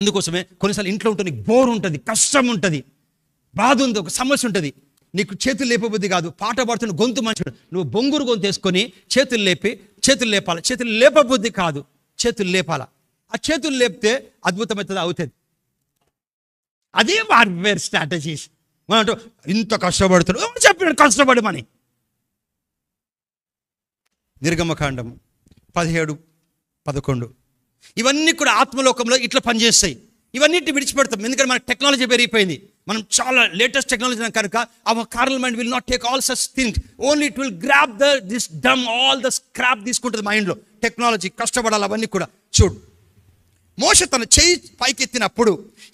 అందుకోసమే కొన్నిసార్లు ఇంట్లో ఉంటుంది, బోర్ ఉంటుంది, కష్టం ఉంటుంది, బాధ ఉంది, ఒక సమస్య ఉంటుంది, నీకు చేతులు లేపబుద్ధి కాదు, పాట పాడుతున్న గొంతు మంచిగా, నువ్వు బొంగురు గొంతు వేసుకొని చేతులు లేపాలి. చేతులు లేపబుద్ధి కాదు, చేతులు లేపాల. ఆ చేతులు లేపితే అద్భుతమైతే అవుతుంది. అదే వార్వేర్ స్ట్రాటజీస్. మనం అంటూ ఇంత కష్టపడుతున్నాడు, చెప్పాడు కష్టపడమని. నిర్గమకాండం 17-11 ఇవన్నీ కూడా ఆత్మలోకంలో ఇట్లా పనిచేస్తాయి. ఇవన్నిటి విడిచిపెడతాం, ఎందుకంటే మనకు టెక్నాలజీ పెరిగిపోయింది. మనం చాలా లేటెస్ట్ టెక్నాలజీ కనుక our carnal mind will not take all such things, only it will grab this dumb all the scrap తీసుకుంటుంది మైండ్లో. టెక్నాలజీ కష్టపడాలి, అవన్నీ కూడా. చూడు, మోషే తన చెయ్యి పైకెత్తినప్పుడు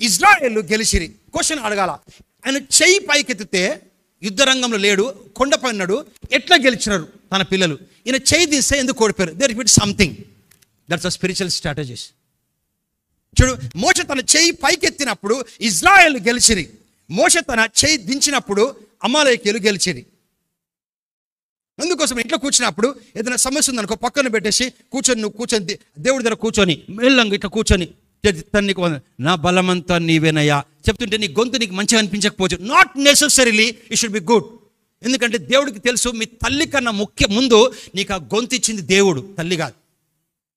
ఇజ్రాయేలు గెలిచిరి. క్వశ్చన్ అడగాల, ఆయన చెయ్యి పైకెత్తితే యుద్ధ రంగంలో లేడు, కొండపై ఉన్నాడు, ఎట్లా గెలిచినారు తన పిల్లలు? ఈయన చెయ్యి తీస్తే ఎందుకు ఓడిపోయారు? There it something, that's a spiritual strategies. చూడు, మోషే తన చెయ్యి పైకెత్తినప్పుడు ఇజ్రాయేలు గెలిచిరి, మోషే తన చెయ్యి దించినప్పుడు అమాలేకీయులు గెలిచిరి. అందుకోసం ఇంట్లో కూర్చున్నప్పుడు ఏదైనా సమస్య ఉందనుకో, పక్కన పెట్టేసి నువ్వు కూర్చొని దేవుడి దగ్గర కూర్చొని మెల్లంగా ఇట్లా కూర్చొని, నీకు నా బలమంతా నీవేనయ్యా చెప్తుంటే నీ గొంతు నీకు మంచిగా అనిపించకపోవచ్చు. Not necessarily it should be good. ఎందుకంటే దేవుడికి తెలుసు, మీ తల్లి కన్నా ముందు నీకు ఆ గొంతు ఇచ్చింది దేవుడు, తల్లి కాదు.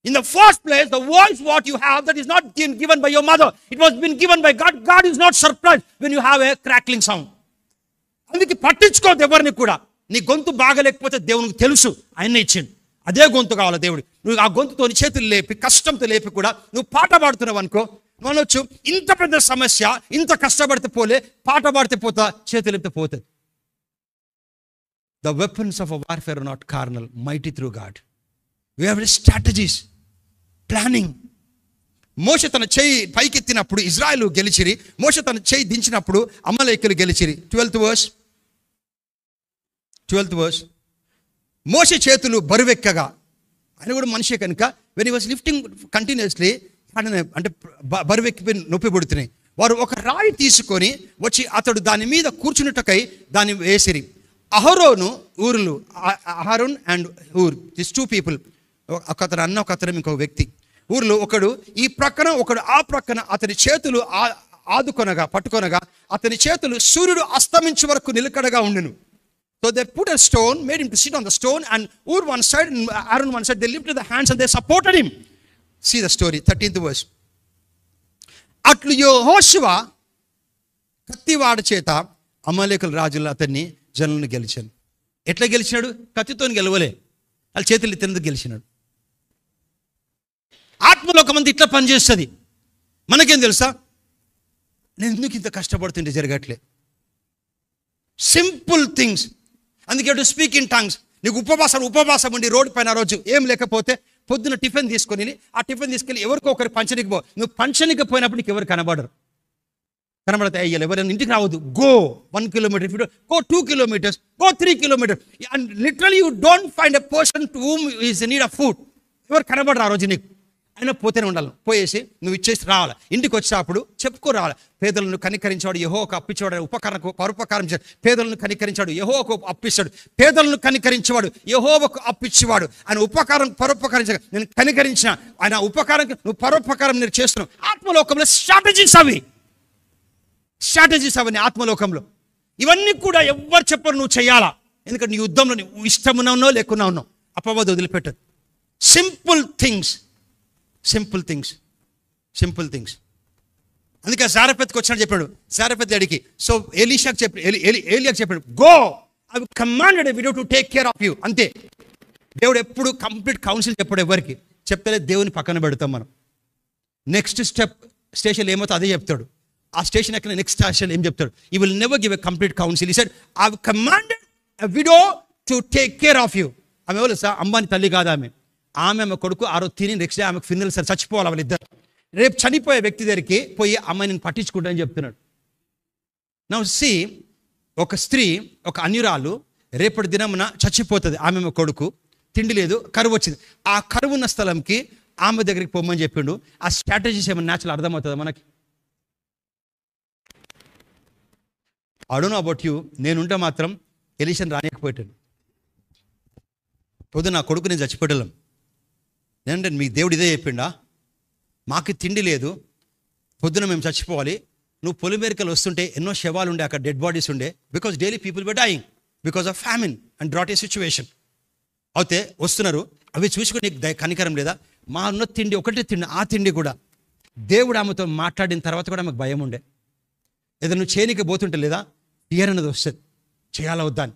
In the first place, the voice what you have, that is not given by your mother. It was been given by God. God is not surprised when you have a crackling sound. అందుకే పట్టించుకోవద్దు ఎవరిని కూడా. నీ గొంతు బాగలేకపోతే దేవునికి తెలుసు, ఆయనే ఇచ్చిండు. అదే గొంతు కావాలి దేవుడు. నువ్వు ఆ గొంతుతో చేతులు లేపి, కష్టంతో లేపి కూడా నువ్వు పాట పాడుతున్నావు అనుకో, నువ్వు అనొచ్చు, ఇంత పెద్ద సమస్య, ఇంత కష్టపడితే పోలే, పాట పాడితే పోతా, చేతులు లేపితే పోతుంది. The weapons of a warfare are not carnal, mighty through God. We have strategies, planning. మోషే తన చెయ్యి పైకెత్తినప్పుడు ఇజ్రాయేలు గెలిచిరి, మోషే తన చెయ్యి దించినప్పుడు అమాలేకీయులు గెలిచిరి. 12th verse. మోషే చేతులు బరువెక్కగా, ఆయన కూడా మనిషే కనుక, when he was lifting continuously, అంటే బరువెక్కిపోయి నొప్పి పుడుతున్నాయి. వారు ఒక రాయి తీసుకొని వచ్చి అతడు దాని మీద కూర్చున్నట్టుకై దాన్ని వేసిరి. అహరోను అహరోన్ అండ్ ఊర్, దిస్ 2 people, ఒకతను అన్న, ఒకతను ఇంకొక వ్యక్తి. ఊర్లో ఒకడు ఈ ప్రక్కన, ఒకడు ఆ ప్రక్కన, అతని చేతులు పట్టుకొనగా అతని చేతులు సూర్యుడు అస్తమించే వరకు నిలకడగా ఉండెను. So they put a stone, made him to sit on the stone, and Ur one side and Aaron one side. They lifted the hands and they supported him. See the story, 13th verse. అట్లు యెహోషువ కత్తివాడ చేత అమాలేకుల రాజులు అతన్ని జనులను గెలిచాను. ఎట్లా గెలిచినాడు? కత్తితో గెలవలే, వాళ్ళ చేతులు ఎత్తినందుకు గెలిచినాడు. ఆత్మలోకమంతా ఇట్లా పనిచేస్తుంది. మనకేం తెలుసా, నేను ఎందుకు ఇంత కష్టపడుతుంటే జరగట్లే. Simple things. అందుకే టు స్పీక్ ఇన్ టంగ్స్. నీకు ఉపవాసం ఉండి రోడ్డు పైన రోజు ఏం లేకపోతే పొద్దున టిఫిన్ తీసుకొని, ఆ టిఫిన్ తీసుకెళ్ళి ఎవరికో ఒకరికి పంచనికి పో. నువ్వు పంచనికి పోయినప్పుడు నీకు ఎవరు కనబడతాయి, అయ్యాలి, ఎవరైనా ఇంటికి రావద్దు. Go 1 kilometer, go 2 kilometers, go 3 kilometers, and literally you don't find a person to whom is need of food. ఎవరు కనబడరు ఆ రోజు నీకు. అయినా పోతేనే ఉండాలి. పోయేసి నువ్వు ఇచ్చేసి రావాలి. ఇంటికి వచ్చేటప్పుడు చెప్పుకో రావాలి. పేదలను కనికరించాడు యెహోవాకు అప్పించేవాడు, పరోపకారం చేశాడు. పేదలను కనికరించాడు, యెహోవాకు అప్పిస్తాడు. పేదలను కనికరించేవాడు, యెహోవాకు అప్పించేవాడు. ఆయన పరోపకారం నేను కనికరించిన, ఆయన ఉపకారం, నువ్వు పరోపకారం నేను చేస్తున్నావు. ఆత్మలోకంలో స్ట్రాటజీస్ అవన్నీ ఆత్మలోకంలో. ఇవన్నీ కూడా ఎవరు చెప్పరు, నువ్వు చేయాలా. ఎందుకంటే నీ యుద్ధంలో నువ్వు ఇష్టమున్నా ఉన్నావు, లేకున్నా ఉన్నావు. అపవాదు వదిలిపెట్టదు. Simple things. అందుకే జారెఫెత్కి వచ్చినట్టు చెప్పాడు. జారెఫెత్ అడిగి, సో ఎలీషాకి చెప్పాడు, go, I will commanded a widow to take care of you. అంతే. దేవుడు ఎప్పుడు కంప్లీట్ కౌన్సిల్ చెప్పాడు ఎవరికి. చెప్తే దేవుని పక్కన పెడతాం మనం. నెక్స్ట్ స్టేషన్ ఏమవుతుందో అదే చెప్తాడు. ఆ స్టేషన్ ఎక్కడ నెక్స్ట్ స్టేషన్ ఏం చెప్తాడు. You will never give a complete council. ఈ said, I will commanded a widow to take care of you. ఆమె ఎవరు సార్? అంబానీ తల్లి కాదు ఆమె కొడుకు ఆ రోజు తిని నెక్స్ట్ డే ఆమెకు ఫిన్నెల్ సార్ చచ్చిపోవాలి వాళ్ళిద్దరు. రేపు చనిపోయే వ్యక్తి దగ్గరికి పోయి అమ్మాయి నేను పట్టించుకుంటానని చెప్తున్నాడు. నౌ సీ, ఒక స్త్రీ, ఒక అన్యురాలు రేపటి దినమున చచ్చిపోతుంది. ఆమె కొడుకు తిండి లేదు, కరువు వచ్చింది. ఆ కరువు ఉన్న స్థలంకి ఆమె దగ్గరికి పోమని చెప్పిండు. ఆ స్ట్రాటజీస్ ఏమైనా న్యాచురల్ అర్థమవుతుందా మనకి? I don't know about you, నేనుంటే మాత్రం ఎలీషన్ రానియకపోయాను. పొద్దు నా కొడుకు నేను చచ్చిపోయడం ఏంటంటే మీ దేవుడు ఇదే చెప్పిండా, మాకు తిండి లేదు, పొద్దున మేము చచ్చిపోవాలి, నువ్వు పొలిమేరికలు వస్తుంటే ఎన్నో శవాలు ఉండే, అక్కడ డెడ్ బాడీస్ ఉండే, because daily people were dying because of famine and drought A situation. అయితే వస్తున్నారు, అవి చూసుకుని నీకు కనికరం లేదా? మా ఉన్న తిండి ఒకటే తిండి, ఆ తిండి కూడా దేవుడు ఆమెతో మాట్లాడిన తర్వాత కూడా ఆమెకు భయం ఉండే. ఏదైనా నువ్వు చేయనికి పోతుంటే లేదా ఫియర్ అనేది వస్తుంది, చేయాలా వద్దా అని.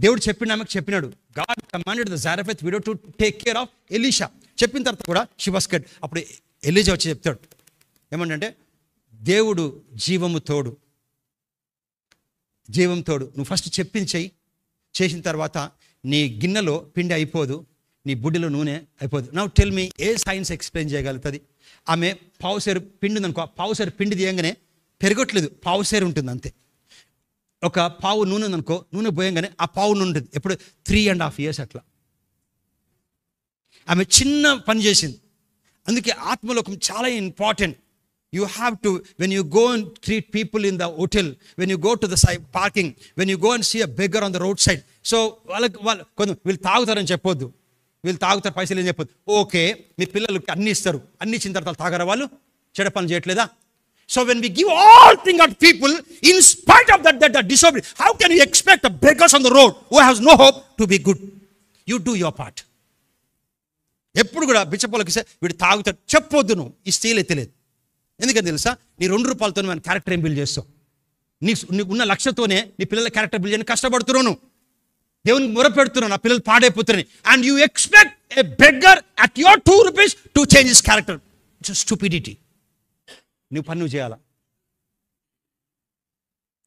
దేవుడు చెప్పిన ఆమెకు చెప్పినాడు, God commanded the Zarephath widow to take care of Elisha. చెప్పిన తర్వాత కూడా షీ వాస్ స్కేర్డ్. అప్పుడు ఎలీషా వచ్చి చెప్తాడు ఏమంటే, దేవుడు జీవము తోడు, జీవం తోడు, నువ్వు ఫస్ట్ చెప్పింది చెయ్యి, చేసిన తర్వాత నీ గిన్నెలో పిండి అయిపోదు, నీ బుడ్డిలో నూనె అయిపోదు. నౌ టెల్ మీ, ఏ సైన్స్ ఎక్స్ప్లెయిన్ చేయగలుగుతుంది? ఆమె పావుసేరు పిండి ఉందనుకో, పావుసేరు పిండి తీయంగానే పెరగట్లేదు, పావుసేరు ఉంటుంది అంతే. ఒక పావు నూనె ఉందనుకో, నూనె పోయంగానే ఆ పావు నూనె ఉంటుంది. ఎప్పుడు 3.5 years అట్లా ఆమె చిన్న పని చేసింది. అందుకే ఆత్మలోకం చాలా important. You have to, when you go and treat people in the hotel, when you go to the side parking, when you go and see a beggar on the roadside, so వాళ్ళు వీళ్ళు తాగుతారని చెప్పొద్దు, వీళ్ళు తాగుతారు పైసలు ఏం చెప్పొద్దు. Okay, మీ పిల్లలకి అన్ని ఇస్తారు, అన్ని ఇచ్చిన తర్వాత తాగరా వాళ్ళు? చెడ పనులు చేయట్లేదా? So when we give all things to people, in spite of that disobedience, how can you expect a beggars on the road who has no hope to be good? You do your part. ఎప్పుడు కూడా బిచ్చపోలకి వీడు తాగుతాడు చెప్పొద్దు, నువ్వు ఈ steel ఎత్తలేదు. ఎందుకని తెలుసా? నీ 2 రూపాయలతో మన క్యారెక్టర్ ఏం బిల్డ్ చేస్తావు? నీకు ఉన్న లక్ష్యతోనే నీ పిల్లల క్యారెక్టర్ బిల్డ్ చేయని కష్టపడుతున్నాను, దేవునికి మొరపెడుతున్నాను, నా పిల్లలు పాడైపోతున్నాయి. And you expect a beggar at your 2 rupees to change his character. It's stupidity. నువ్వు పని నువ్వు చేయాలా?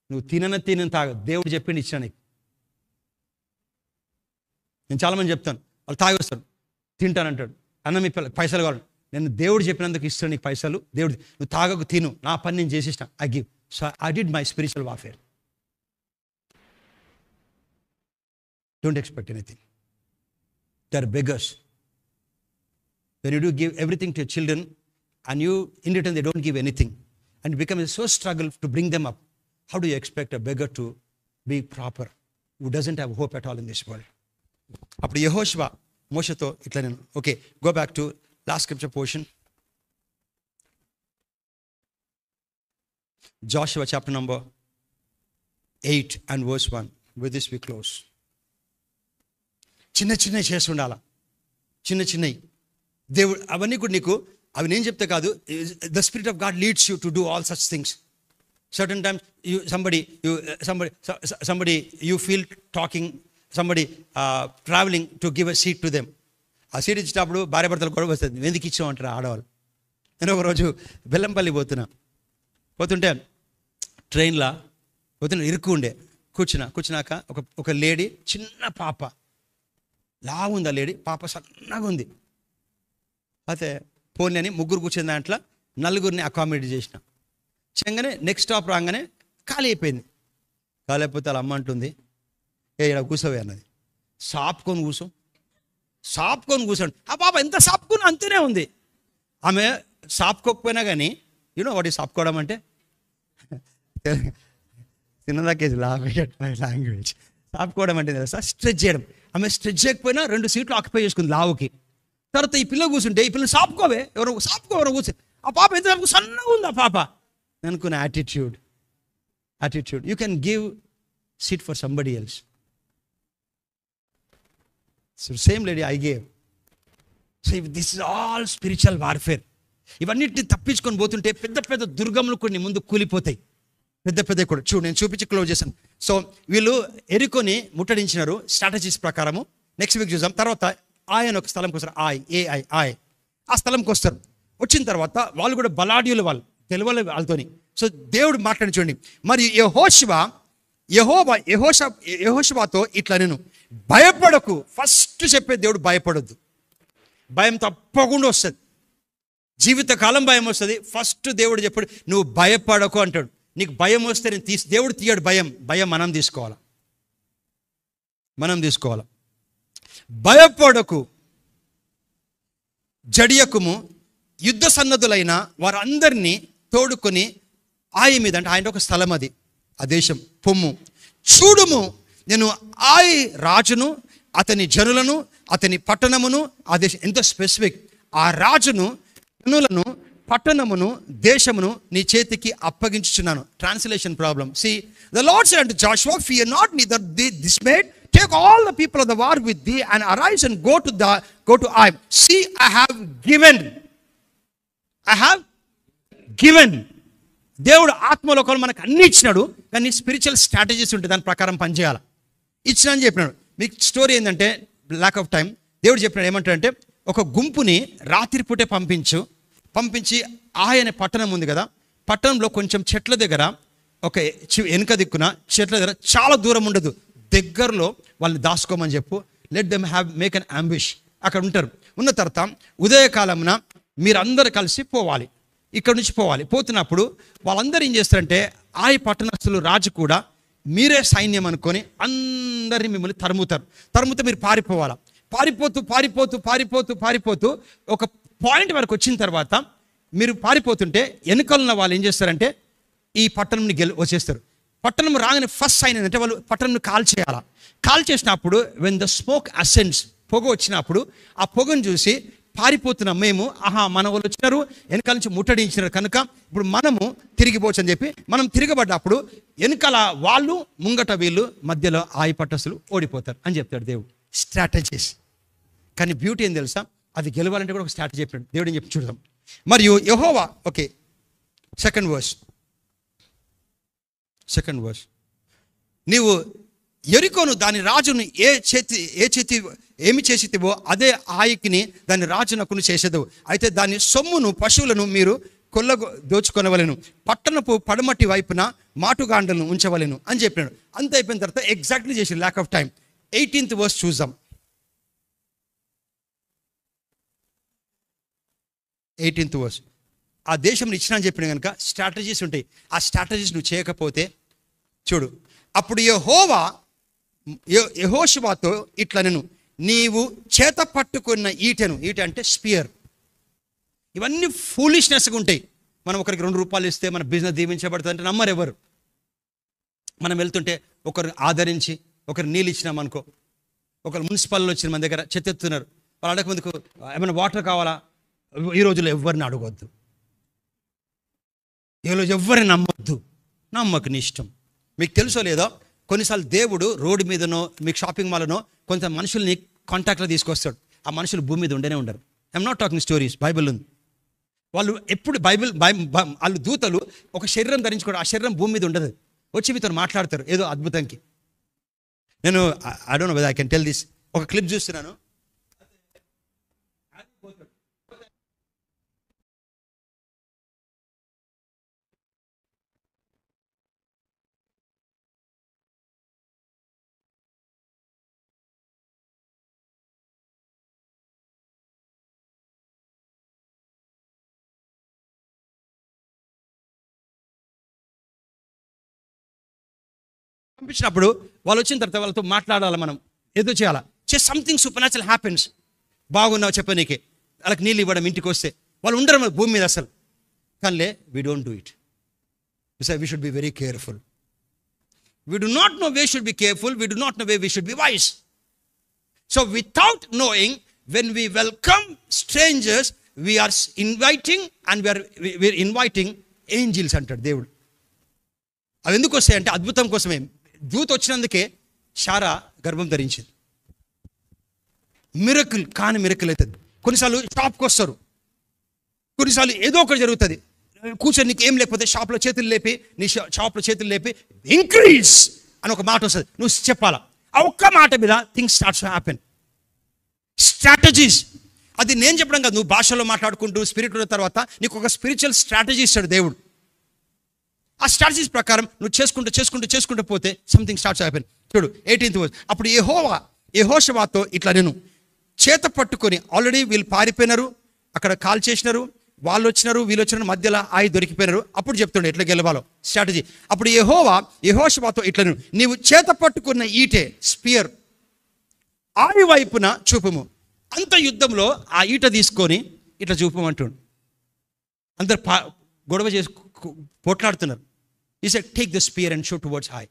నువ్వు తినని తాగ, దేవుడు చెప్పిండి ఇచ్చిన నీకు. నేను చాలామంది చెప్తాను, వాళ్ళు తాగి వస్తాడు, తింటానంటాడు, అన్న మీ పైసలు కావాలి, నేను దేవుడు చెప్పినందుకు ఇస్తాను నీకు పైసలు, దేవుడు నువ్వు తాగకు తిను, నా పని నేను చేసేసిన, I give. So I did my spiritual warfare. Don't expect anything. They are beggars. When you do give everything to your children and you in return they don't give anything, and it becomes so struggle to bring them up. How do you expect a beggar to be proper who doesn't have hope at all in this world? అప్పుడు యెహోషువ మోషేతో ఇట్లా నేను okay go back to last scripture portion, Joshua chapter number 8 and verse 1. With this we close. చిన్న చేసి ఉండాలా, చిన్నవి దేవుడు అవన్నీ కూడా నీకు అవి నేను చెప్తే కాదు, the spirit of God leads you to do all such things. Certain times somebody you feel talking, somebody traveling to give a seat to them. ఆ సీట్ ఇచ్చేటప్పుడు భార్య భర్తలు కూడా వస్తుంది, ఎందుకు ఇచ్చామంటారు ఆడవాళ్ళు. నేను ఒకరోజు బెల్లంపల్లి పోతుంటే ట్రైన్లో పోతున్నా, ఇరుక్కు ఉండే, కూర్చున్నాక ఒక లేడీ, చిన్న పాప, లావు ఉంది ఆ లేడీ, పాప సన్నగా ఉంది. అయితే పోనీ అని ముగ్గురు కూర్చున్న దాంట్లో 4 అకామిడేట్ చేసిన. చేయగానే నెక్స్ట్ స్టాప్ రాగానే ఖాళీ అయిపోయింది. ఖాళీ అయిపోతే వాళ్ళ అమ్మ అంటుంది, ఇక్కడ కూర్చోవే అన్నది. సాపుకొని కూర్చోండి. ఆ పాప ఎంత సాపుకున్నా అంతేనే ఉంది. ఆమె సాపుకోకపోయినా కానీ యూనో వాట్ ఈస్ సాపుకోవడం అంటే, చిన్నదాకేది లాంగ్వేజ్. సాపుకోవడం అంటే తెలుసా? స్ట్రెచ్ చేయడం. ఆమె స్ట్రెచ్ చేయకపోయినా 2 సీట్లు ఆక్యుపై చేసుకుంది లావుకి. తర్వాత ఈ పిల్ల కూర్చుంటే, ఈ పిల్లలు సాపుకోవే, ఎవరో కూర్చో. ఆ పాప ఎంత సన్నగా ఉంది ఆ పాప. నేను అనుకున్న attitude. You can give seat for somebody else. So same lady I gave. So this is all spiritual warfare. ఇవన్నిటిని తప్పించుకొని పోతుంటే పెద్ద దుర్గములు కొన్ని ముందు కూలిపోతాయి. పెద్ద కూడా చూడు, నేను చూపించి క్లోజ్ చేశాను. సో వీళ్ళు ఎరుకొని ముట్టడించినారు స్ట్రాటజీస్ ప్రకారము. నెక్స్ట్ వీక్ చూద్దాం. తర్వాత ఆయన ఒక స్థలంకి వస్తారు, ఆయ్ ఆ స్థలంకి వస్తారు. వచ్చిన తర్వాత వాళ్ళు కూడా బలాఢ్యులు, వాళ్ళు తెలియలే వాళ్ళతోని. సో దేవుడు మాట్లాడి చూడండి. మరి యెహోషువతో ఇట్లా, నేను భయపడకు. ఫస్ట్ చెప్పే దేవుడు భయపడొద్దు. భయం తప్పకుండా వస్తుంది, జీవితకాలం భయం వస్తుంది. ఫస్ట్ దేవుడు చెప్పాడు నువ్వు భయపడకు అంటాడు. నీకు భయం వస్తే నేను దేవుడు తీయడు భయం మనం తీసుకోవాలి. భయపడకు, జడియకుము, యుద్ధ సన్నద్ధులైన వారందరినీ తోడుకొని ఆయి మీద, అంటే ఆయన ఒక స్థలం, అది ఆ దేశం, పొమ్ము. చూడుము, నేను ఆయి రాజును, అతని జనులను, అతని పట్టణమును, ఆ దేశం, ఎంతో స్పెసిఫిక్, ఆ రాజును, జనులను, పట్టణమును దేశమును నీ చేతికి అప్పగించుచున్నాను. Translation problem. See, the Lord said unto Joshua, fear not, neither be dismayed. Take all the people of the war with thee and arise and go to Ai. See, I have given. దేవుడు ఆత్మలోకంలో మనకు అన్ని ఇచ్చినాడు, కానీ spiritual strategies ఉంటుంది, దాని ప్రకారం పనిచేయాలి. ఇచ్చిన అని చెప్పినాడు. మీకు స్టోరీ ఏంటంటే, ల్యాక్ ఆఫ్ టైం, దేవుడు చెప్పినాడు ఏమంటాడంటే, ఒక గుంపుని రాత్రిపూటే పంపించి అనే పట్టణం ఉంది కదా, పట్టణంలో కొంచెం చెట్ల దగ్గర, ఒక వెనుక దిక్కున చెట్ల దగ్గర, చాలా దూరం ఉండదు, దగ్గరలో వాళ్ళని దాచుకోమని చెప్పు. Let them make an ambush. అక్కడ ఉంటారు. ఉన్న తర్వాత ఉదయకాలమున మీరందరూ కలిసి పోవాలి, ఇక్కడ నుంచి పోవాలి. పోతున్నప్పుడు వాళ్ళందరూ ఏం చేస్తారంటే, ఆ పట్టణస్థులు రాజు కూడా మీరే సైన్యం అనుకొని అందరినీ మిమ్మల్ని తరుముతూ మీరు పారిపోవాలా. పారిపోతూ ఒక పాయింట్ వరకు వచ్చిన తర్వాత మీరు పారిపోతుంటే వెనుకలున్న వాళ్ళు ఏం చేస్తారంటే ఈ పట్టణంని వచ్చేస్తారు. పట్టణం రాగానే ఫస్ట్ సైన్ ఏంటంటే వాళ్ళు పట్టణంని కాల్ చేసినప్పుడు వెన్ ద స్మోక్ అసెండ్స్, పొగ వచ్చినప్పుడు ఆ పొగను చూసి పారిపోతున్నాం మేము, మన వాళ్ళు వచ్చినారు, వెనకాల నుంచి ముట్టడించినారు, కనుక ఇప్పుడు మనము తిరిగిపోవచ్చు అని చెప్పి మనం తిరగబడ్డప్పుడు వెనకాల వాళ్ళు, ముంగట వీళ్ళు, మధ్యలో పట్టణస్తులు ఓడిపోతారు అని చెప్తాడు దేవుడు. స్ట్రాటజీస్. కానీ బ్యూటీ ఏం తెలుసా, అది గెలవాలంటే కూడా ఒక స్ట్రాటజీ చెప్పాడు దేవుడు అని చెప్పి చూద్దాం. మరియు యెహోవా, ఓకే, సెకండ్ వర్స్, నీవు యెరికోను దాని రాజును ఏమి చేసితివో అదే ఆయికిని దాని రాజునకును చేసేదవు. అయితే దాని సొమ్మును పశువులను మీరు దోచుకొనవలెను, పట్టణపు పడమటి వైపున మాటుగాండలను ఉంచవలెను అని చెప్పినాడు. అంత అయిపోయిన తర్వాత ఎగ్జాక్ట్లీ చేసి, lack of time, 18th verse చూద్దాం. 18th verse. ఆ దేశం ఇచ్చిన అని చెప్పిన కనుక స్ట్రాటజీస్ ఉంటాయి. ఆ స్ట్రాటజీస్ నువ్వు చేయకపోతే చూడు, అప్పుడు యెహోషువతో ఇట్లా నేను, నీవు చేత పట్టుకున్న ఈట అంటే స్పియర్. ఇవన్నీ ఫూలిష్నెస్గా ఉంటాయి. మనం ఒకరికి 2 రూపాయలు ఇస్తే మన బిజినెస్ దీవించబడుతుంది అంటే నమ్మరు ఎవరు. మనం వెళ్తుంటే ఒకరు ఆదరించి ఒకరు నీళ్ళు ఇచ్చినామనుకో, ఒకరు మున్సిపాల్లో వచ్చిన మన దగ్గర చెత్తెత్తున్నారు, వాళ్ళు అడగమందుకు ఏమైనా వాటర్ కావాలా, ఈ రోజులో ఎవరిని అడగొద్దు, ఈరోజు ఎవరిని నమ్మకు నీ ఇష్టం. మీకు తెలుసో లేదో, కొన్నిసార్లు దేవుడు రోడ్డు మీదనో మీకు షాపింగ్ మాల్లోనో కొంత మనుషుల్ని కాంటాక్ట్లో తీసుకొస్తాడు. ఆ మనుషులు భూమి మీద ఉండనే ఉండరు. I'm not talking stories, Bible ఉంది. వాళ్ళు ఎప్పుడు వాళ్ళు దూతలు ఒక శరీరం ధరించుకోవడం, ఆ శరీరం భూమి మీద ఉండదు, వచ్చి మీతో మాట్లాడతారు ఏదో అద్భుతంకి. నేను I don't know whether I can tell this. ఒక క్లిప్ చూస్తున్నాను. పంపించినప్పుడు వాళ్ళు వచ్చిన తర్వాత వాళ్ళతో మాట్లాడాలి, మనం ఏదో చేయాలా, సంథింగ్ సూపర్ న్యాచురల్ హ్యాపెన్స్. బాగున్నావు చెప్పనీకే, వాళ్ళకి నీళ్ళు ఇవ్వడం, ఇంటికి వస్తే వాళ్ళు ఉండరు భూమి మీద అసలు. కానీ we don't do it. We should be very careful. We do not know way should be careful, we do not know way we should be wise. So without knowing, when we welcome strangers, we're inviting and we're inviting angels అంటాడు దేవుడు. అవి ఎందుకు వస్తాయంటే అద్భుతం కోసమే. దూత వచ్చినందుకే శారా గర్భం ధరించింది. మిరకిల్ కాని మిరకిల్ అవుతుంది. కొన్నిసార్లు షాప్కి వస్తారు, కొన్నిసార్లు ఏదో ఒకటి జరుగుతుంది. కూర్చొని నీకు ఏం లేకపోతే షాప్లో చేతులు లేపి, నీ షాప్లో చేతులు లేపి ఇంక్రీజ్ అని ఒక మాట వస్తుంది, నువ్వు చెప్పాలా. ఆ ఒక్క మాట మీద things starts to happen. Strategies. అది నేను చెప్పడం కాదు, నువ్వు భాషలో మాట్లాడుకుంటూ స్పిరిట్ ఉన్న తర్వాత నీకు ఒక స్పిరిచువల్ స్ట్రాటజీ ఇస్తాడు దేవుడు. ఆ స్ట్రాటజీస్ ప్రకారం నువ్వు చేసుకుంటూ పోతే సంథింగ్ స్టార్ట్స్ హ్యాపెన్. చూడు 18th వర్స్. అప్పుడు యెహోషువతో ఇట్లా నేను, చేత పట్టుకొని, ఆల్రెడీ వీళ్ళు పారిపోయినారు, అక్కడ కాల్ చేసినారు, వాళ్ళు వచ్చినారు, వీళ్ళు వచ్చినారు, మధ్యలో దొరికిపోయినారు. అప్పుడు చెప్తుండే ఎట్లా గెలవాలో స్ట్రాటజీ. అప్పుడు యెహోషువతో ఇట్లా నేను, నీవు చేత పట్టుకున్న ఈటే స్పియర్ వైపున చూపుము. అంత యుద్ధంలో ఆ ఈట తీసుకొని ఇట్లా చూపమంటుండు. అందరు గొడవ చేసి పోట్లాడుతున్నారు. He said, take the spear and shoot towards high.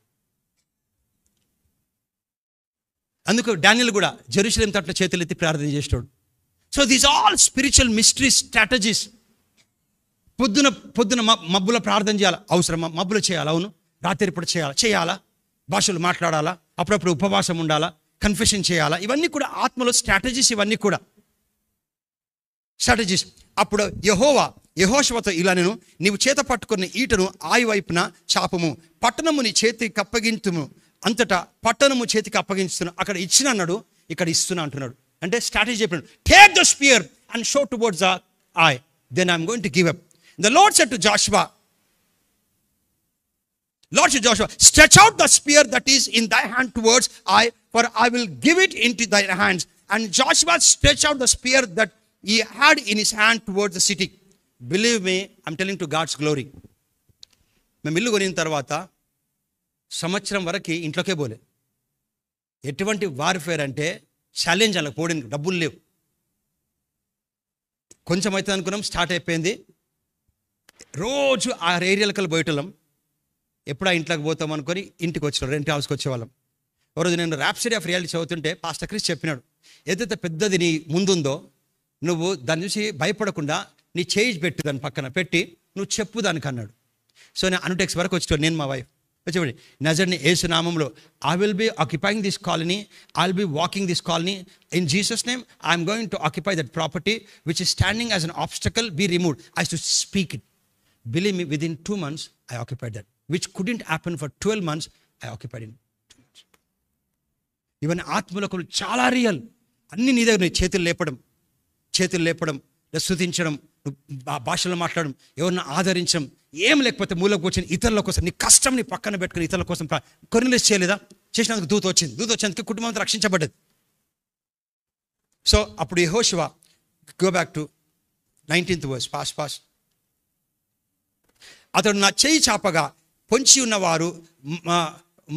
అందుకు డానియల్ కూడా జెరూసలేం తట్ల చేతులెత్తి ప్రార్థన చేస్తాడు. So these all spiritual mystery strategies. పొద్దున పొద్దున మబ్బుల ప్రార్థన చేయాలా? అవసరమా? మబ్బులు చేయాలా? అవును. రాత్రి పూట చేయాలా? భాషలు మాట్లాడాలా? అప్పుడప్పుడు ఉపవాసం ఉండాలా? కన్ఫెషన్ చేయాలా? ఇవన్నీ కూడా ఆత్మలో స్ట్రాటజీస్. ఇవన్నీ కూడా స్ట్రాటజీస్. అప్పుడు యెహోషువతో ఇలా నేను, నీవు చేత పట్టుకున్న ఈటను ఆయి వైపున చాపము, పట్టణము నీ చేతికి అప్పగింతుము, అంతటా పట్టణము చేతికి అప్పగించుతున్నా. అక్కడ ఇచ్చిన అన్నాడు, ఇక్కడ ఇస్తున్నా అంటున్నాడు. అంటే స్ట్రాటజీ చెప్పినాడు. Take the spear and show towards the eye, then I'm going to give up. The Lord said to Joshua, stretch out the spear that is in thy hand towards I, for I will give it into thy hands. And Joshua stretched out the spear that he had in his hand towards the city. Believe me, I'm telling to God's glory. మేము ఇల్లు కొనిన తర్వాత సంవత్సరం వరకు ఇంట్లోకే పోలే. ఎటువంటి warfare అంటే challenge, అలా పోవడానికి డబ్బులు లేవు. కొంచెం అయితే అనుకున్నాం, స్టార్ట్ అయిపోయింది. రోజు ఆ ఏరియాలకల్లా పోయేటోళ్ళం. ఎప్పుడు ఆ ఇంట్లోకి పోతాం అనుకొని ఇంటికి వచ్చేవాళ్ళం, రెంట్ హౌస్కి వచ్చేవాళ్ళం. ఒకరోజు నేను ర్యాప్సరీ ఆఫ్ రియాలిటీ చదువుతుంటే పాస్టర్ క్రిస్ చెప్పినాడు, ఏదైతే పెద్దది నీ ముందుందో నువ్వు దాన్ని చూసి భయపడకుండా నీ చేయి పెట్టు, దాని పక్కన పెట్టి నువ్వు చెప్పు దానికి అన్నాడు. సో నేను అనుటెక్స్ వరకు వచ్చేవాడు, నేను మా వైఫ్ వచ్చేవాడి. నజరుని యేసు నామంలో I will be occupying this colony, I will be walking this colony in Jesus name. I'm going to occupy that property which is standing as an obstacle, be removed. I to speak it. Believe me, within 2 months, I occupied that. Which couldn't happen for 12 months, I occupied in 2 months. ఇవన్నీ ఆత్మలకు చాలా real. అన్ని నీ దగ్గర చేతులు లేపడం, స్తుతించడం, భాషలో మాట్లాడడం, ఎవరిని ఆదరించడం, ఏం లేకపోతే మూలకు కూర్చొని ఇతరుల కోసం నీ కష్టం నీ పక్కన పెట్టుకుని ఇతరుల కోసం కొరిలేస్ చేయలేదా? చేసినందుకు దూత వచ్చినందుకు కుటుంబం అంతా రక్షించబడ్డది. సో అప్పుడు యెహోషువ, go back to 19th verse, fast. అతడు నా చేయి చాపగా పొంచి ఉన్నవారు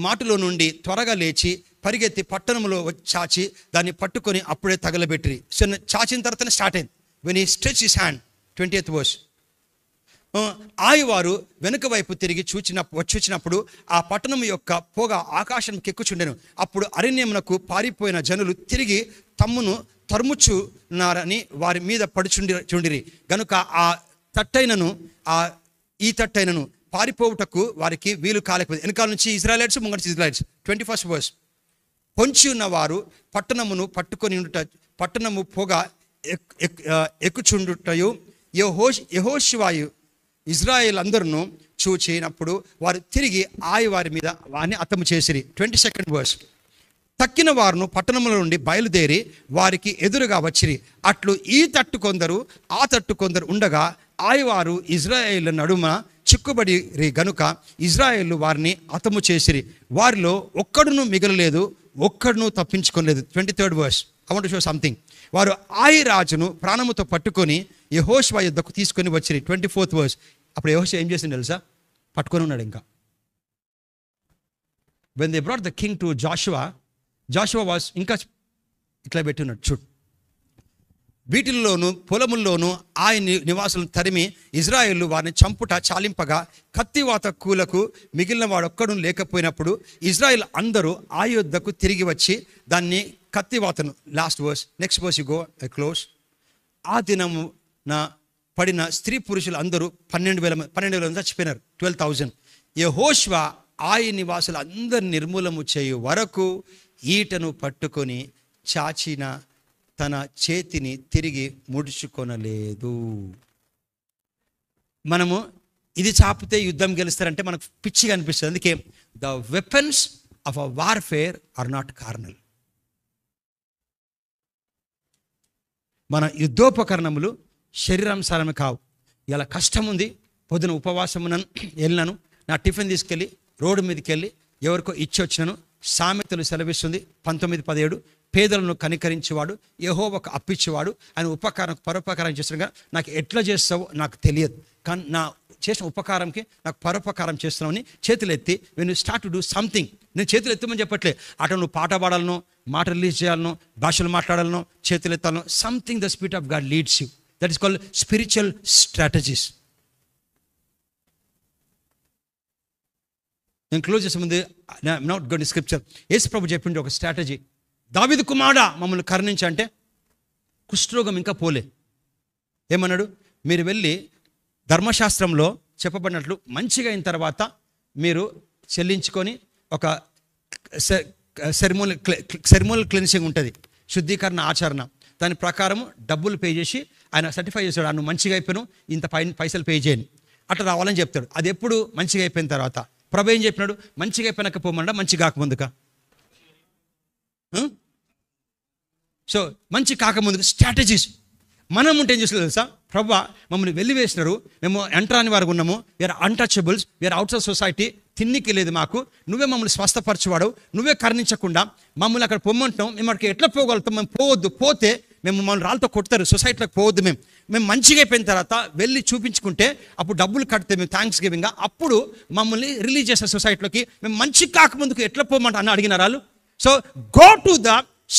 మాటులో నుండి త్వరగా లేచి పరిగెత్తి పట్టణంలో చాచి దాన్ని పట్టుకొని అప్పుడే తగలబెట్టిరి. సో చాచిన తర్వాతనే స్టార్ట్ అయింది. When he stretch his hand, 20th verse. వారు వెనుక వైపు తిరిగి చూచినప్పుడు ఆ పట్టణం యొక్క పొగ ఆకాశంకి ఎక్కుచుండెను. అప్పుడు అరణ్యమునకు పారిపోయిన జనులు తిరిగి తమ్మును తరుముచున్నారని వారి మీద పడుచుండిరి గనుక ఈ తట్టైనను పారిపోవుటకు వారికి వీలు కాలేకపోయింది. వెనకాల నుంచి ఇజ్రాయెలైట్స్, ముంగటి నుంచి ఇజ్రాయెలైట్స్. 21st verse. పొంచి ఉన్నవారు పట్టణమును పట్టుకొని పట్టణము పొగ ఎక్కుచుండుటయు యెహోషువాయు ఇజ్రాయేల్ అందరూ చూచినప్పుడు వారు తిరిగి వారి మీద వారిని హతము చేసిరి. 22nd verse. తక్కిన వారును పట్టణముల నుండి బయలుదేరి వారికి ఎదురుగా వచ్చిరి. అట్లు ఈ తట్టు కొందరు ఆ తట్టు కొందరు ఉండగా వారు ఇజ్రాయేల్ నడుమ చిక్కుబడి గనుక ఇజ్రాయేలు వారిని హతము చేసిరి. వారిలో ఒక్కడును మిగలలేదు, ఒక్కడును తప్పించుకోలేదు. 23rd verse. I want to show something. వారు రాజును ప్రాణముతో పట్టుకొని యెహోషువ యుద్ధకు తీసుకొని వచ్చిరి. 24th verse. అప్పుడు యెహోషువ ఏం చేసింది తెలుసా? పట్టుకొని ఉన్నాడు ఇంకా. when they brought the king to Joshua was ఇంకా ఇట్లా పెట్టున్నాడు చూడు. వీటిల్లోనూ పొలముల్లోనూ నివాసులను తరిమి ఇజ్రాయేలు వారిని చంపుట చాలింపగా కత్తివాత కూలకు మిగిలిన వాడొక్కడు లేకపోయినప్పుడు ఇజ్రాయేల్ అందరూ యుద్ధకు తిరిగి వచ్చి దాన్ని కత్తివాతను. Last verse, next verse you go close. ఆ దినము పడిన స్త్రీ పురుషులు అందరూ 12,000 చచ్చిపోయినారు. 12,000. యెహోషువ నివాసులు అందరిని నిర్మూలము చేయు వరకు ఈటను పట్టుకొని చాచిన తన చేతిని తిరిగి ముడుచుకొనలేదు. మనము ఇది చాపితే యుద్ధం గెలుస్తారంటే మనకు పిచ్చిగా అనిపిస్తుంది. అందుకే the weapons of a warfare are not carnal. మన యుద్ధోపకరణములు శరీరానుసారమే కావు. ఇలా కష్టం ఉంది, పొద్దున ఉపవాసం వెళ్ళినాను, నా టిఫిన్ తీసుకెళ్ళి రోడ్డు మీదకి వెళ్ళి ఎవరికో ఇచ్చి వచ్చినాను. సామెతలు సెలవిస్తుంది 19:17, పేదలను కనికరించేవాడు యెహోవాకు అప్పించేవాడు, ఆయన పరోపకారం చేస్తున్నాగా నాకు ఎట్లా చేస్తావో నాకు తెలియదు, కానీ నా చేసిన ఉపకారంకి నాకు పరోపకారం చేస్తున్నావు అని చేతులు ఎత్తి when you start to do something. నేను చేతులు ఎత్తమని చెప్పట్లే, అటు నువ్వు పాట పాడాలనో, మాట రిలీజ్ చేయాలనో, భాషలు మాట్లాడాలనో, చేతులు ఎత్తాలనో, something the spirit of God leads you. That is called spiritual strategies. నేను క్లోజ్ చేసే ముందు నాట్ గోయింగ్ టు స్క్రిప్చర్. యేసు ప్రభు చెప్పింది ఒక స్ట్రాటజీ. దావీదు కుమారుడా మమ్మల్ని కరుణించంటే కుష్ఠరోగం ఇంకా పోలే. ఏమన్నాడు? మీరు వెళ్ళి ధర్మశాస్త్రంలో చెప్పబడినట్లు మంచిగా అయిన తర్వాత మీరు చెల్లించుకొని ఒక సెరిమోనల్ క్లెన్సింగ్ ఉంటుంది, శుద్ధీకరణ ఆచరణ. దాని ప్రకారం డబ్బులు పే చేసి ఆయన సర్టిఫై చేస్తాడు, నువ్వు మంచిగా అయిపోయాను, ఇంత పైసలు పే చేయని, అట్లా రావాలని చెప్తాడు. అది ఎప్పుడు మంచిగా అయిపోయిన తర్వాత. ప్రభు ఏం చెప్పినాడు? మంచిగా అయిపోయినాక పోమన్నా, మంచి కాకముందుక. సో మంచి కాకముందుకు స్ట్రాటజీస్ మనం ఉంటే ఏం చేస్తుంది తెలుసా? ప్రభు మమ్మల్ని వెలివేసినారు, మేము ఎంటరాని వారు ఉన్నాము, we are untouchables, we are out of society, తిన్నికి లేదు మాకు, నువ్వే మమ్మల్ని స్వస్థపరచువాడు, నువ్వే కరుణించకుండా మమ్మల్ని అక్కడ పొమ్మంటున్నాం, మేము అక్కడికి ఎట్లా పోగలుగుతాం? మేము పోవద్దు, పోతే మేము మమ్మల్ని రాళ్ళతో కొడతారు, సొసైటీలోకి పోవద్దు. మేము మంచిగా అయిపోయిన తర్వాత వెళ్ళి చూపించుకుంటే అప్పుడు డబ్బులు కడితే మేము థ్యాంక్స్ గివింగ్గా అప్పుడు మమ్మల్ని రిలీజ్ చేస్తారు సొసైటీలోకి. మేము మంచి కాకముందుకు ఎట్లా పోమంట అని అడిగినారు వాళ్ళు. So go to the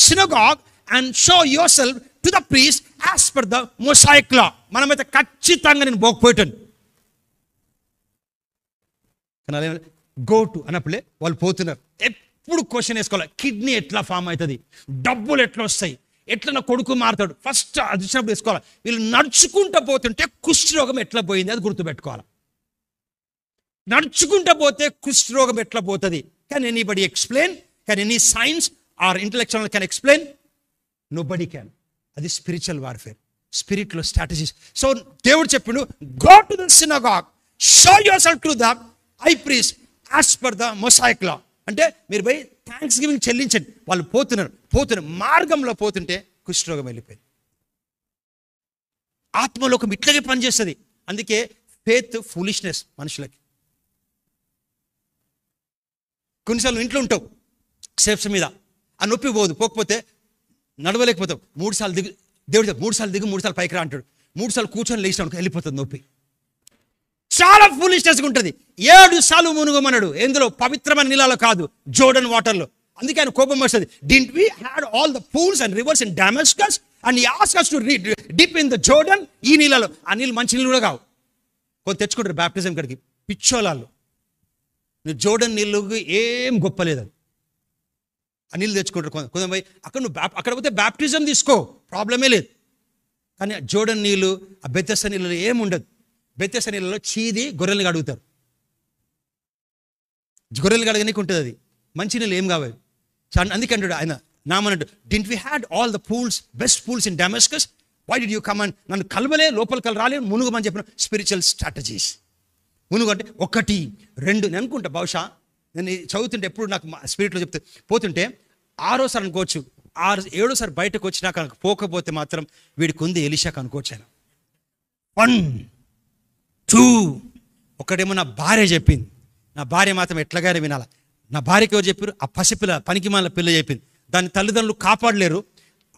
synagogue and show yourself to the priest as per the Mosaic law. మనమైతే ఖచ్చితంగా నేను పోకపోయాను. గో టు అన్నప్పుడే వాళ్ళు పోతున్నారు. ఎప్పుడు క్వశ్చన్ వేసుకోవాలి, కిడ్నీ ఎట్లా ఫామ్ అవుతుంది, డబ్బులు ఎట్లా వస్తాయి, ఎట్లా నా కొడుకు మారుతాడు, ఫస్ట్ అది వచ్చినప్పుడు వేసుకోవాలి. వీళ్ళు నడుచుకుంటూ పోతుంటే కుష్ఠరోగం ఎట్లా పోయింది అది గుర్తుపెట్టుకోవాలి. నడుచుకుంటూ పోతే కుష్ఠరోగం ఎట్లా పోతుంది? Can anybody explain? Can any science or intellectual can explain? Nobody can. అది స్పిరిచువల్ వార్ఫేర్, స్పిరిట్లో స్ట్రాటజీస్. సో దేవుడు చెప్పిండు, go to the synagogue, show yourself to the high priest as per the Mosaic law. అంటే మీరు పోయి thanks giving చెల్లించండి. వాళ్ళు పోతున్నారు మార్గంలో పోతుంటే కుష్ఠరోగం వెళ్ళిపోయింది. ఆత్మలోకం ఇట్లాగే పనిచేస్తుంది. అందుకే ఫేత్ ఫూలిష్నెస్ మనుషులకి. కొన్నిసార్లు ఇంట్లో ఉంటావు స్టెప్స్ మీద, ఆ నొప్పి పోదు, పోకపోతే నడవలేకపోతావు. 3 సార్లు దిగు, దేవుడు 3 సార్లు దిగు, 3 సార్లు పైకి రా అంటాడు. 3 సార్లు కూర్చొని లేచినాడు, వెళ్ళిపోతుంది నొప్పి. చాలా ఫూలిష్నెస్గా ఉంటుంది. 7 సార్లు మునుగమన్నాడు. ఎందులో? పవిత్రమైన నీళ్ళలో కాదు, జోర్డన్ వాటర్లో. అందుకే ఆయన కోపం వస్తుంది. Didn't we had all the pools and rivers in Damascus and he asked us to dip in the Jordan? ఈ నీళ్ళలో, ఆ నీళ్ళు మంచి నీళ్ళు కూడా కావు. కొంత తెచ్చుకుంటారు బ్యాప్టిజం కాడికి పిచ్చోలాళ్ళు. నువ్వు జోర్డన్ నీళ్ళు ఏం గొప్పలేదు, అది ఆ నీళ్ళు తెచ్చుకుంటారు. కొంతమంది అక్కడ నువ్వు అక్కడ పోతే బ్యాప్టిజం తీసుకో, ప్రాబ్లమే లేదు. కానీ జోర్డన్ నీళ్ళు, ఆ బెతెస్దా నీళ్ళలో ఏముండదు. బెతెస్దా నీళ్ళలో చీది గొర్రెల్ని అడుగుతారు. గొర్రెలు కడగనీకి ఉంటుంది, అది మంచి నీళ్ళు ఏం కావాలి. అందుకే అంటాడు ఆయన నామన్నట్టు, didn't we had all the pools, best pools in Damascus, why did you come and నన్ను కలవలే, లోపలికి రాలే, మునుగమని చెప్పిన స్పిరిచువల్ స్ట్రాటజీస్. మునుగు అంటే 1, 2 నేను అనుకుంటా. బహుశా నేను చదువుతుంటే ఎప్పుడు నాకు స్పిరిట్లో చెప్తే పోతుంటే 6వ సారి అనుకోవచ్చు, 7వ సారి బయటకు వచ్చినాక పోకపోతే మాత్రం వీడికి ఉంది ఎలీషాకు అనుకోవచ్చు. ఆయన 1, 2 ఒకటేమో నా భార్య చెప్పింది. నా భార్య మాత్రం ఎట్లాగానే వినాలా. నా భార్యకి ఎవరు చెప్పారు? ఆ పసిపిల్ల, పనికిమాల పిల్ల చెప్పింది. దాని తల్లిదండ్రులు కాపాడలేరు,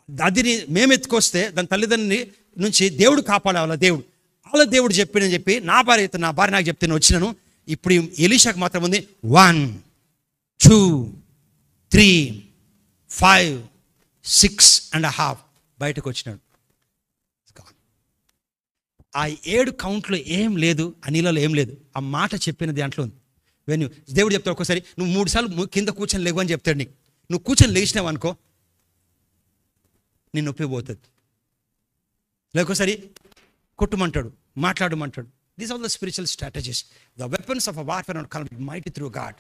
అది మేము ఎత్తుకొస్తే దాని తల్లిదండ్రుని నుంచి దేవుడు కాపాడాల. దేవుడు చెప్పిందని చెప్పి నా భార్య నాకు చెప్తే నేను వచ్చినాను. ఇప్పుడు ఎలీషాకు మాత్రం ఉంది 1, 2, 3, 5, 6.5 బయటకు వచ్చినాడు. ఆ 7 కౌంట్లో ఏం లేదు, ఆ నీళ్ళలో ఏం లేదు. ఆ మాట చెప్పిన దాంట్లో ఉంది. దేవుడు చెప్తాడు ఒక్కోసారి, నువ్వు 3 సార్లు కింద కూర్చొని లేవు అని చెప్తాడు నీకు. నువ్వు కూర్చొని లేచినావు అనుకో, నీ నొప్పి పోతుంది. లేకోసారి కొట్టుమంటాడు, మాట్లాడమంటాడు. These are the spiritual strategies. The weapons of a warfare are మిghty through God.